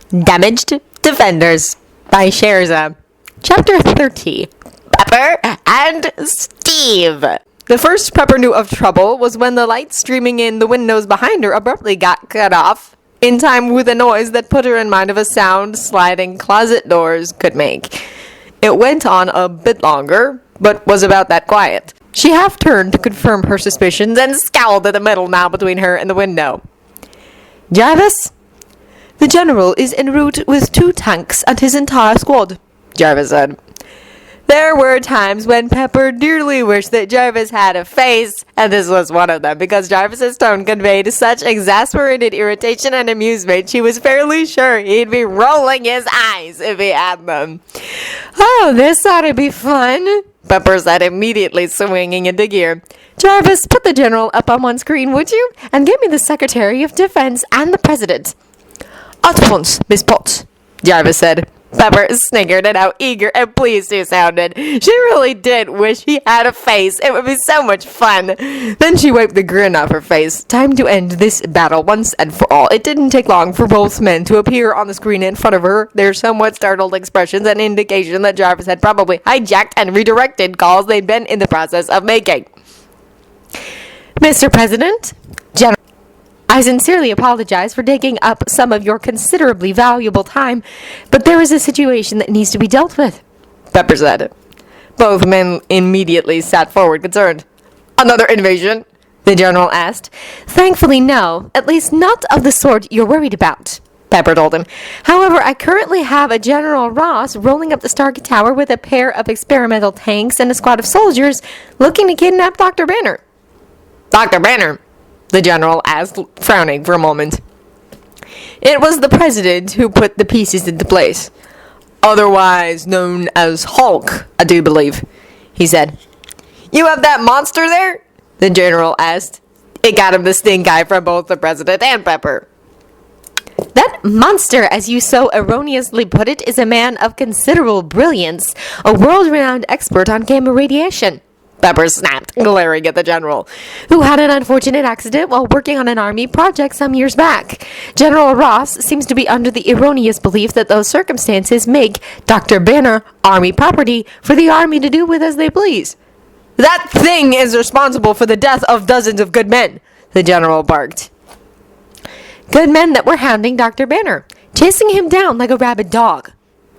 Damaged Defenders by Sherza. Chapter 30. Pepper and Steve. The first Pepper knew of trouble was when the light streaming in the windows behind her abruptly got cut off, in time with a noise that put her in mind of a sound sliding closet doors could make. It went on a bit longer, but was about that quiet. She half turned to confirm her suspicions and scowled at the middle now between her and the window. Jarvis? The general is en route with 2 tanks and his entire squad, Jarvis said. There were times when Pepper dearly wished that Jarvis had a face, and this was one of them, because Jarvis's tone conveyed such exasperated irritation and amusement she was fairly sure he'd be rolling his eyes if he had them. Oh, this ought to be fun, Pepper said, immediately swinging into gear. Jarvis, put the general up on one screen, would you? And get me the Secretary of Defense and the President. At once, Miss Potts, Jarvis said. Pepper sniggered at how eager and pleased he sounded. She really did wish he had a face. It would be so much fun. Then she wiped the grin off her face. Time to end this battle once and for all. It didn't take long for both men to appear on the screen in front of her, their somewhat startled expressions an indication that Jarvis had probably hijacked and redirected calls they'd been in the process of making. Mr. President, General, I sincerely apologize for taking up some of your considerably valuable time, but there is a situation that needs to be dealt with, Pepper said. Both men immediately sat forward, concerned. Another invasion? The general asked. Thankfully, no. At least not of the sort you're worried about, Pepper told him. However, I currently have a General Ross rolling up the Stargate Tower with a pair of experimental tanks and a squad of soldiers looking to kidnap Dr. Banner. Dr. Banner? The general asked, frowning for a moment. It was the president who put the pieces into place. Otherwise known as Hulk, I do believe, he said. You have that monster there? The general asked. It got him the stink eye from both the president and Pepper. That monster, as you so erroneously put it, is a man of considerable brilliance, a world-renowned expert on gamma radiation, Pepper snapped, glaring at the general, who had an unfortunate accident while working on an army project some years back. General Ross seems to be under the erroneous belief that those circumstances make Dr. Banner army property for the army to do with as they please. That thing is responsible for the death of dozens of good men, the general barked. Good men that were hounding Dr. Banner, chasing him down like a rabid dog,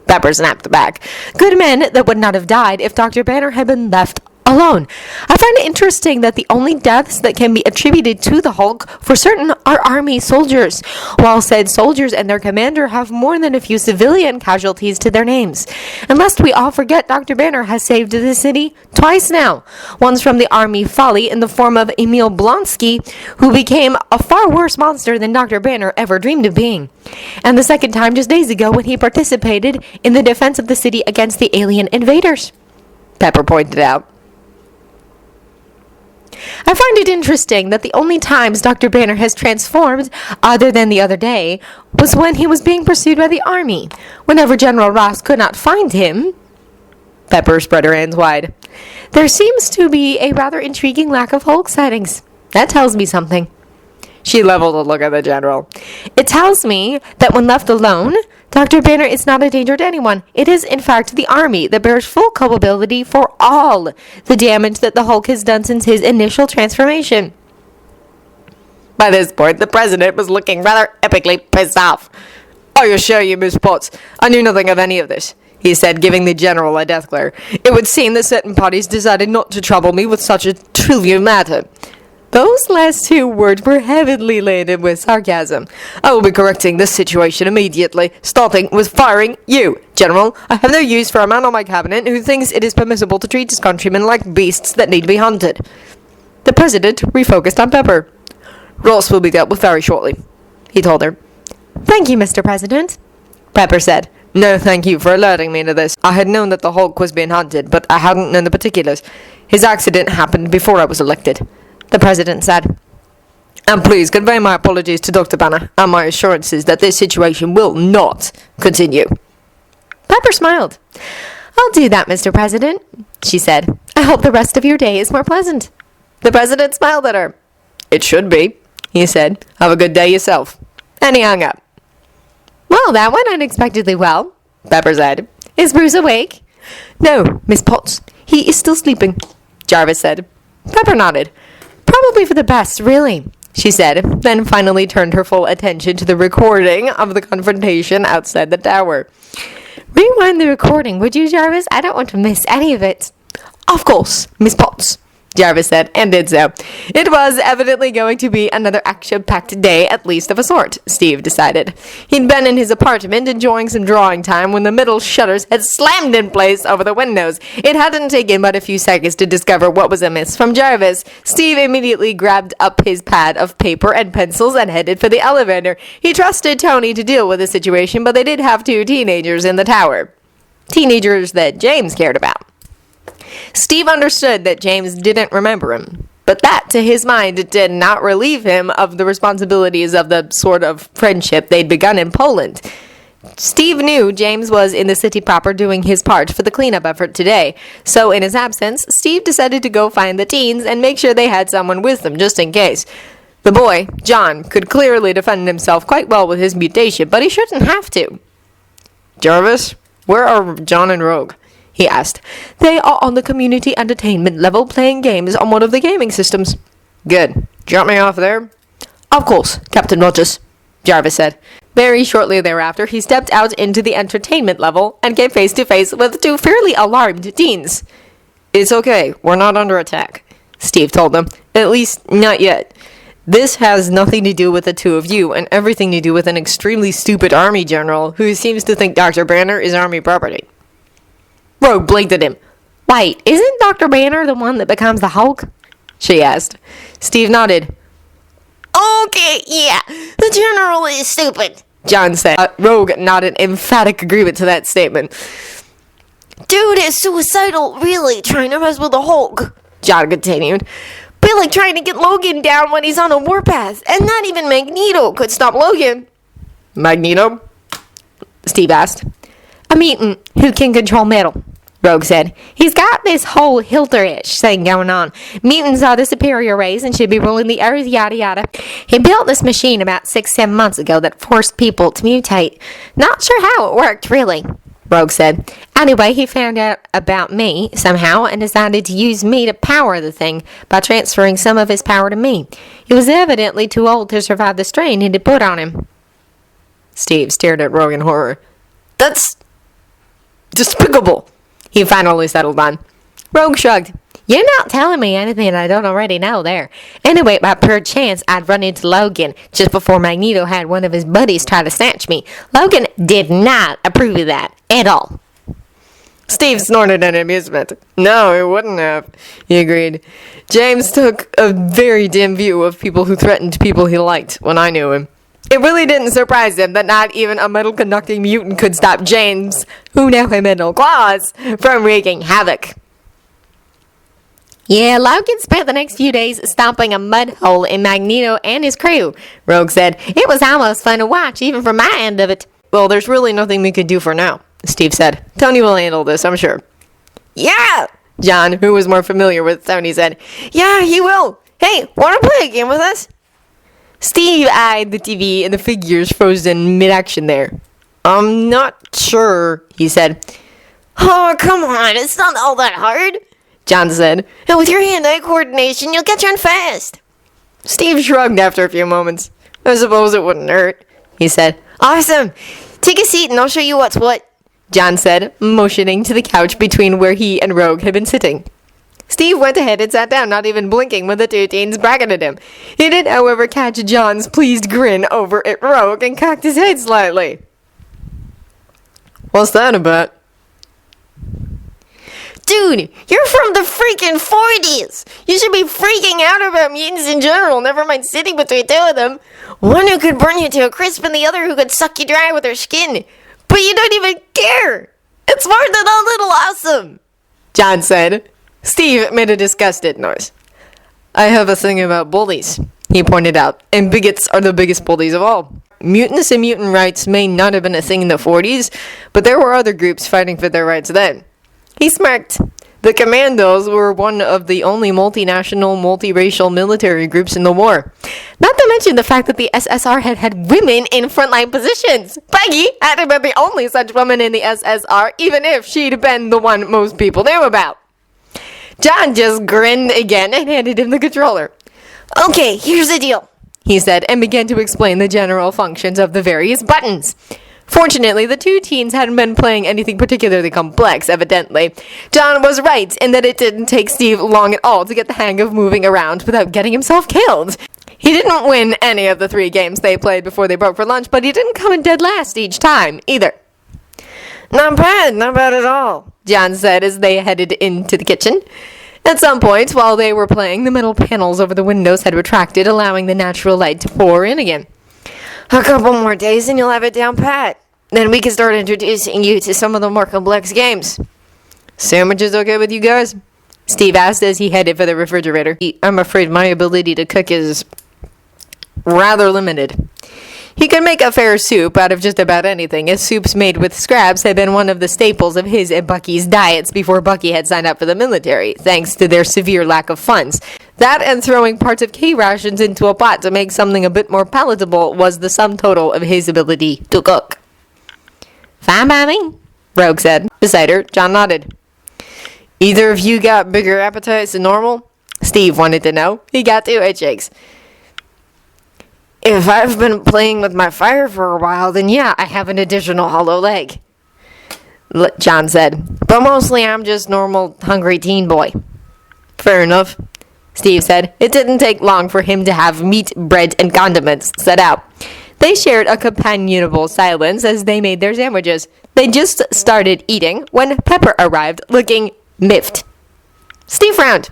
Pepper snapped back. Good men that would not have died if Dr. Banner had been left alone. I find it interesting that the only deaths that can be attributed to the Hulk for certain are army soldiers, while said soldiers and their commander have more than a few civilian casualties to their names. And lest we all forget, Dr. Banner has saved the city twice now. Once from the army folly in the form of Emil Blonsky, who became a far worse monster than Dr. Banner ever dreamed of being. And the second time just days ago when he participated in the defense of the city against the alien invaders, Pepper pointed out. I find it interesting that the only times Dr. Banner has transformed, other than the other day, was when he was being pursued by the army. Whenever General Ross could not find him, Pepper spread her hands wide. There seems to be a rather intriguing lack of Hulk sightings. That tells me something. She leveled a look at the general. It tells me that when left alone, Dr. Banner is not a danger to anyone. It is, in fact, the army that bears full culpability for all the damage that the Hulk has done since his initial transformation. By this point, the president was looking rather epically pissed off. I assure you, Miss Potts, I knew nothing of any of this, he said, giving the general a death glare. It would seem that certain parties decided not to trouble me with such a trivial matter. Those last 2 words were heavily laden with sarcasm. I will be correcting this situation immediately, starting with firing you, General. I have no use for a man on my cabinet who thinks it is permissible to treat his countrymen like beasts that need to be hunted. The president refocused on Pepper. Ross will be dealt with very shortly, he told her. Thank you, Mr. President, Pepper said. No, thank you for alerting me to this. I had known that the Hulk was being hunted, but I hadn't known the particulars. His accident happened before I was elected, the president said. And please convey my apologies to Dr. Banner and my assurances that this situation will not continue. Pepper smiled. I'll do that, Mr. President, she said. I hope the rest of your day is more pleasant. The president smiled at her. It should be, he said. Have a good day yourself. And he hung up. Well, Well, that went unexpectedly well, Pepper said. Is Bruce awake? No, Miss Potts. He is still sleeping, Jarvis said. Pepper nodded. Probably for the best, really, she said, then finally turned her full attention to the recording of the confrontation outside the tower. Rewind the recording, would you, Jarvis? I don't want to miss any of it. Of course, Miss Potts, Jarvis said, and did so. It was evidently going to be another action-packed day, at least of a sort, Steve decided. He'd been in his apartment enjoying some drawing time when the middle shutters had slammed in place over the windows. It hadn't taken but a few seconds to discover what was amiss from Jarvis. Steve immediately grabbed up his pad of paper and pencils and headed for the elevator. He trusted Tony to deal with the situation, but they did have 2 teenagers in the tower. Teenagers that James cared about. Steve understood that James didn't remember him, but that, to his mind, did not relieve him of the responsibilities of the sort of friendship they'd begun in Poland. Steve knew James was in the city proper doing his part for the cleanup effort today, so in his absence, Steve decided to go find the teens and make sure they had someone with them, just in case. The boy, John, could clearly defend himself quite well with his mutation, but he shouldn't have to. Jarvis, where are John and Rogue? He asked. They are on the community entertainment level playing games on one of the gaming systems. Good. Drop me off there? Of course, Captain Rogers, Jarvis said. Very shortly thereafter, he stepped out into the entertainment level and came face to face with 2 fairly alarmed teens. It's okay. We're not under attack, Steve told them. At least, not yet. This has nothing to do with the 2 of you and everything to do with an extremely stupid army general who seems to think Dr. Banner is army property. Rogue blinked at him. Wait, isn't Dr. Banner the one that becomes the Hulk? She asked. Steve nodded. Okay, yeah, the general is stupid, John said. Rogue nodded emphatic agreement to that statement. Dude is suicidal, really, trying to mess with the Hulk, John continued. But like trying to get Logan down when he's on a warpath, and not even Magneto could stop Logan. Magneto? Steve asked. A mutant who can control metal, Rogue said. He's got this whole Hilter-ish thing going on. Mutants are the superior race and should be ruling the earth, yada yada. He built this machine about 6-7 months ago that forced people to mutate. Not sure how it worked, really, Rogue said. Anyway, he found out about me somehow and decided to use me to power the thing by transferring some of his power to me. He was evidently too old to survive the strain he'd put on him. Steve stared at Rogue in horror. That's despicable, he finally settled on. Rogue shrugged. You're not telling me anything I don't already know there. Anyway, by pure chance, I'd run into Logan just before Magneto had one of his buddies try to snatch me. Logan did not approve of that at all. Steve snorted in amusement. No, he wouldn't have, he agreed. James took a very dim view of people who threatened people he liked when I knew him. It really didn't surprise him that not even a metal-conducting mutant could stop James, who now had metal claws, from wreaking havoc. Yeah, Logan spent the next few days stomping a mud hole in Magneto and his crew, Rogue said. It was almost fun to watch, even from my end of it. Well, there's really nothing we could do for now, Steve said. Tony will handle this, I'm sure. Yeah, John, who was more familiar with Tony, said. Yeah, he will. Hey, want to play a game with us? Steve eyed the TV and the figures frozen mid-action there. I'm not sure, he said. Oh, come on, it's not all that hard, John said. And with your hand-eye coordination, you'll catch on fast. Steve shrugged after a few moments. I suppose it wouldn't hurt, he said. Awesome. Take a seat and I'll show you what's what, John said, motioning to the couch between where he and Rogue had been sitting. Steve went ahead and sat down, not even blinking when the 2 teens bracketed him. He did, however, catch John's pleased grin over at Rogue and cocked his head slightly. What's that about? Dude, you're from the freaking 40s! You should be freaking out about mutants in general, never mind sitting between 2 of them. One who could burn you to a crisp and the other who could suck you dry with her skin. But you don't even care! It's more than a little awesome, John said. Steve made a disgusted noise. I have a thing about bullies, he pointed out, and bigots are the biggest bullies of all. Mutants and mutant rights may not have been a thing in the 40s, but there were other groups fighting for their rights then. He smirked. The Commandos were one of the only multinational, multiracial military groups in the war. Not to mention the fact that the SSR had women in frontline positions. Peggy had been the only such woman in the SSR, even if she'd been the one most people knew about. John just grinned again and handed him the controller. "Okay, here's the deal," he said, and began to explain the general functions of the various buttons. Fortunately, the two teens hadn't been playing anything particularly complex, evidently. John was right in that it didn't take Steve long at all to get the hang of moving around without getting himself killed. He didn't win any of the 3 games they played before they broke for lunch, but he didn't come in dead last each time, either. Not bad at all," John said as they headed into the kitchen. At some point, while they were playing, the metal panels over the windows had retracted, allowing the natural light to pour in again. "A couple more days and you'll have it down pat. Then we can start introducing you to some of the more complex games." "Sandwiches okay with you guys?" Steve asked as he headed for the refrigerator. "I'm afraid my ability to cook is rather limited." He could make a fair soup out of just about anything, as soups made with scraps had been one of the staples of his and Bucky's diets before Bucky had signed up for the military, thanks to their severe lack of funds. That and throwing parts of K-rations into a pot to make something a bit more palatable was the sum total of his ability to cook. "Fine by me," Rogue said. Beside her, John nodded. "Either of you got bigger appetites than normal?" Steve wanted to know. He got 2 head shakes. "If I've been playing with my fire for a while, then yeah, I have an additional hollow leg," John said. "But mostly I'm just normal hungry teen boy." "Fair enough," Steve said. It didn't take long for him to have meat, bread, and condiments set out. They shared a companionable silence as they made their sandwiches. They just started eating when Pepper arrived, looking miffed. Steve frowned.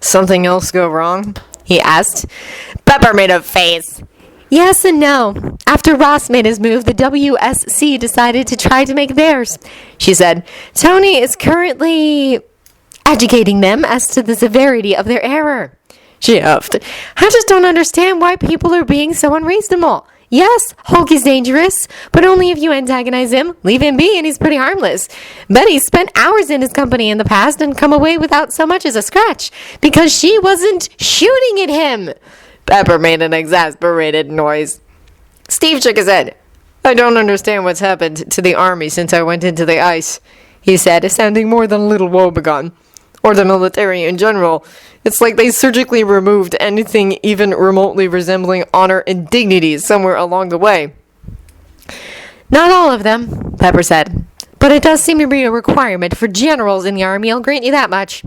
"Something else go wrong?" he asked. Pepper made a face. "Yes and no. After Ross made his move, the WSC decided to try to make theirs," she said. "Tony is currently educating them as to the severity of their error." She huffed. "I just don't understand why people are being so unreasonable. Yes, Hulk is dangerous, but only if you antagonize him, leave him be, and he's pretty harmless. Betty spent hours in his company in the past and come away without so much as a scratch, because she wasn't shooting at him." Pepper made an exasperated noise. Steve shook his head. "I don't understand what's happened to the army since I went into the ice," he said, sounding more than a little woebegone. "Or the military in general. It's like they surgically removed anything even remotely resembling honor and dignity somewhere along the way." "Not all of them," Pepper said. "But it does seem to be a requirement for generals in the army, I'll grant you that much."